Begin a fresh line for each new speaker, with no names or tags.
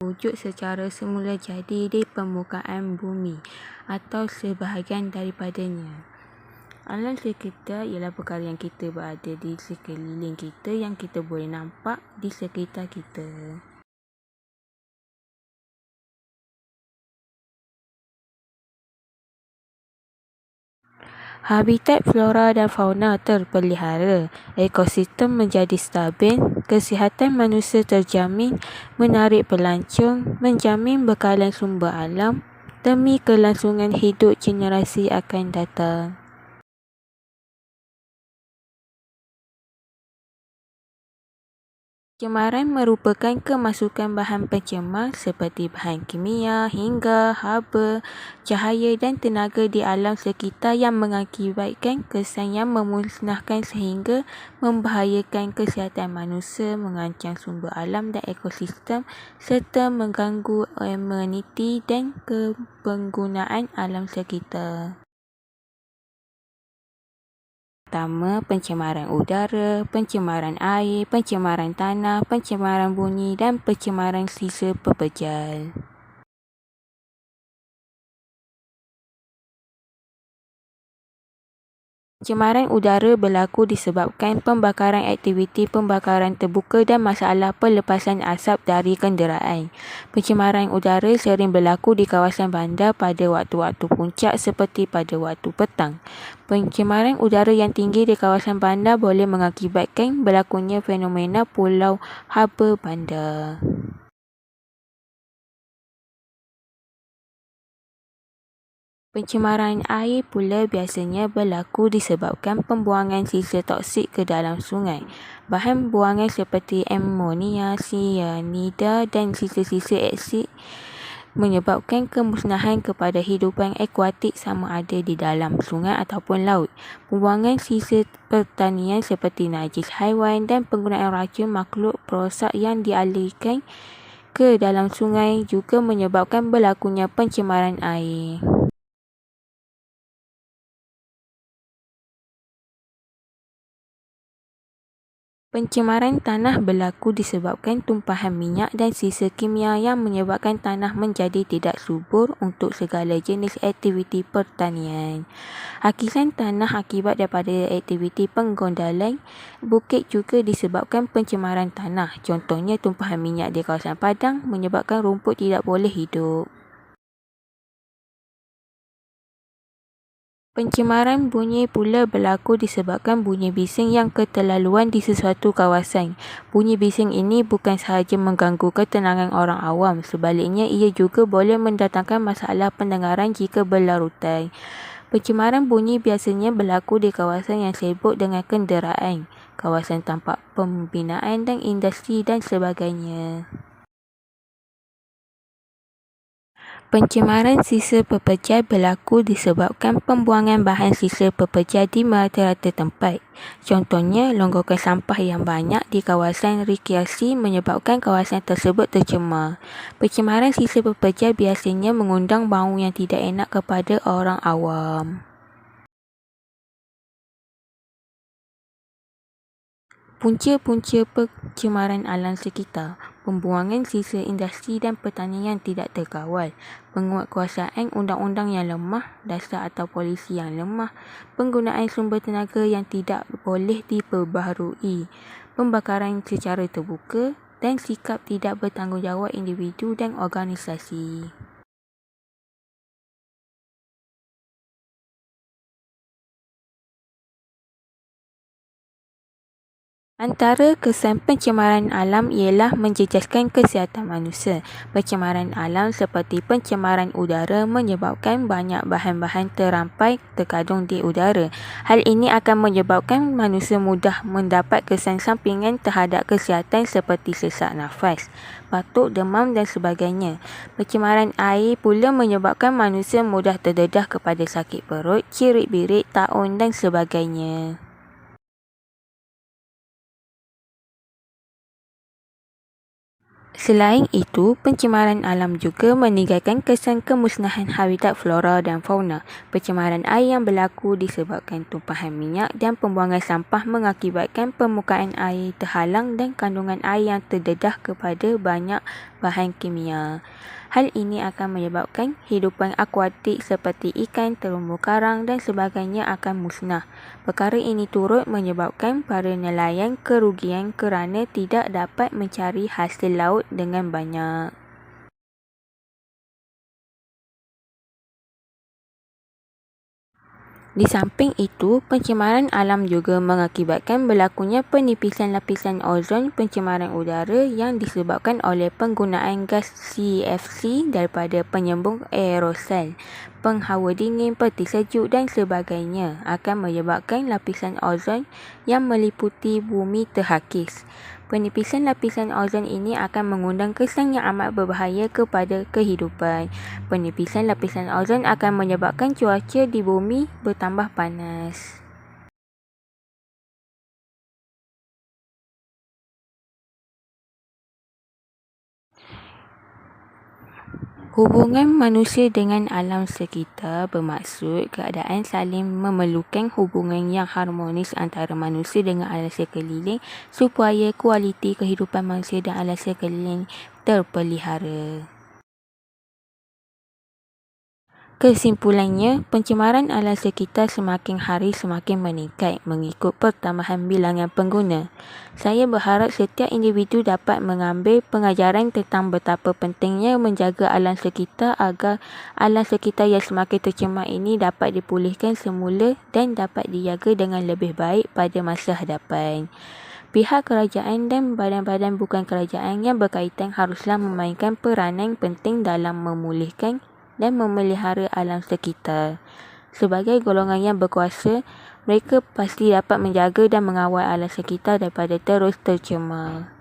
wujud secara semula jadi di permukaan bumi atau sebahagian daripadanya. Alam sekitar ialah perkara yang kita berada di sekeliling kita, yang kita boleh nampak di sekitar kita. Habitat flora dan fauna terpelihara, ekosistem menjadi stabil, kesihatan manusia terjamin, menarik pelancong, menjamin bekalan sumber alam demi kelangsungan hidup generasi akan datang. Pencemaran merupakan kemasukan bahan pencemar seperti bahan kimia hingga haba, cahaya dan tenaga di alam sekitar yang mengakibatkan kesan yang memusnahkan sehingga membahayakan kesihatan manusia, mengancam sumber alam dan ekosistem serta mengganggu ameniti dan kepenggunaan alam sekitar. Pertama, pencemaran udara, pencemaran air, pencemaran tanah, pencemaran bunyi dan pencemaran sisa pepejal. Pencemaran udara berlaku disebabkan pembakaran aktiviti pembakaran terbuka dan masalah pelepasan asap dari kenderaan. Pencemaran udara sering berlaku di kawasan bandar pada waktu-waktu puncak seperti pada waktu petang. Pencemaran udara yang tinggi di kawasan bandar boleh mengakibatkan berlakunya fenomena pulau haba bandar. Pencemaran air pula biasanya berlaku disebabkan pembuangan sisa toksik ke dalam sungai. Bahan buangan seperti amonia, sianida dan sisa-sisa asid menyebabkan kemusnahan kepada hidupan akuatik sama ada di dalam sungai ataupun laut. Pembuangan sisa pertanian seperti najis haiwan dan penggunaan racun makhluk perosak yang dialirkan ke dalam sungai juga menyebabkan berlakunya pencemaran air. Pencemaran tanah berlaku disebabkan tumpahan minyak dan sisa kimia yang menyebabkan tanah menjadi tidak subur untuk segala jenis aktiviti pertanian. Hakisan tanah akibat daripada aktiviti penggondalan bukit juga disebabkan pencemaran tanah. Contohnya tumpahan minyak di kawasan padang menyebabkan rumput tidak boleh hidup. Pencemaran bunyi pula berlaku disebabkan bunyi bising yang keterlaluan di sesuatu kawasan. Bunyi bising ini bukan sahaja mengganggu ketenangan orang awam, sebaliknya ia juga boleh mendatangkan masalah pendengaran jika berlarutan. Pencemaran bunyi biasanya berlaku di kawasan yang sibuk dengan kenderaan, kawasan tempat pembinaan dan industri dan sebagainya. Pencemaran sisa pepejal berlaku disebabkan pembuangan bahan sisa pepejal di merata-rata tempat. Contohnya, longgokan sampah yang banyak di kawasan rekreasi menyebabkan kawasan tersebut tercemar. Pencemaran sisa pepejal biasanya mengundang bau yang tidak enak kepada orang awam. Punca-punca pencemaran alam sekitar, pembuangan sisa industri dan pertanian tidak terkawal, penguatkuasaan undang-undang yang lemah, dasar atau polisi yang lemah, penggunaan sumber tenaga yang tidak boleh diperbaharui, pembakaran secara terbuka dan sikap tidak bertanggungjawab individu dan organisasi. Antara kesan pencemaran alam ialah menjejaskan kesihatan manusia. Pencemaran alam seperti pencemaran udara menyebabkan banyak bahan-bahan terampai terkandung di udara. Hal ini akan menyebabkan manusia mudah mendapat kesan sampingan terhadap kesihatan seperti sesak nafas, batuk, demam dan sebagainya. Pencemaran air pula menyebabkan manusia mudah terdedah kepada sakit perut, cirit-birit, taun dan sebagainya. Selain itu, pencemaran alam juga meninggalkan kesan kemusnahan habitat flora dan fauna. Pencemaran air yang berlaku disebabkan tumpahan minyak dan pembuangan sampah mengakibatkan permukaan air terhalang dan kandungan air yang terdedah kepada banyak bahan kimia. Hal ini akan menyebabkan hidupan akuatik seperti ikan, terumbu karang dan sebagainya akan musnah. Perkara ini turut menyebabkan para nelayan kerugian kerana tidak dapat mencari hasil laut dengan banyak. Di samping itu, pencemaran alam juga mengakibatkan berlakunya penipisan lapisan ozon. Pencemaran udara yang disebabkan oleh penggunaan gas CFC daripada penyembung aerosol, penghawa dingin, peti sejuk dan sebagainya akan menyebabkan lapisan ozon yang meliputi bumi terhakis. Penipisan lapisan ozon ini akan mengundang kesan yang amat berbahaya kepada kehidupan. Penipisan lapisan ozon akan menyebabkan cuaca di bumi bertambah panas. Hubungan manusia dengan alam sekitar bermaksud keadaan saling memerlukan hubungan yang harmonis antara manusia dengan alam sekeliling supaya kualiti kehidupan manusia dan alam sekeliling terpelihara. Kesimpulannya, pencemaran alam sekitar semakin hari semakin meningkat mengikut pertambahan bilangan pengguna. Saya berharap setiap individu dapat mengambil pengajaran tentang betapa pentingnya menjaga alam sekitar agar alam sekitar yang semakin tercemar ini dapat dipulihkan semula dan dapat dijaga dengan lebih baik pada masa hadapan. Pihak kerajaan dan badan-badan bukan kerajaan yang berkaitan haruslah memainkan peranan penting dalam memulihkan dan memelihara alam sekitar. Sebagai golongan yang berkuasa, mereka pasti dapat menjaga dan mengawal alam sekitar daripada terus tercemar.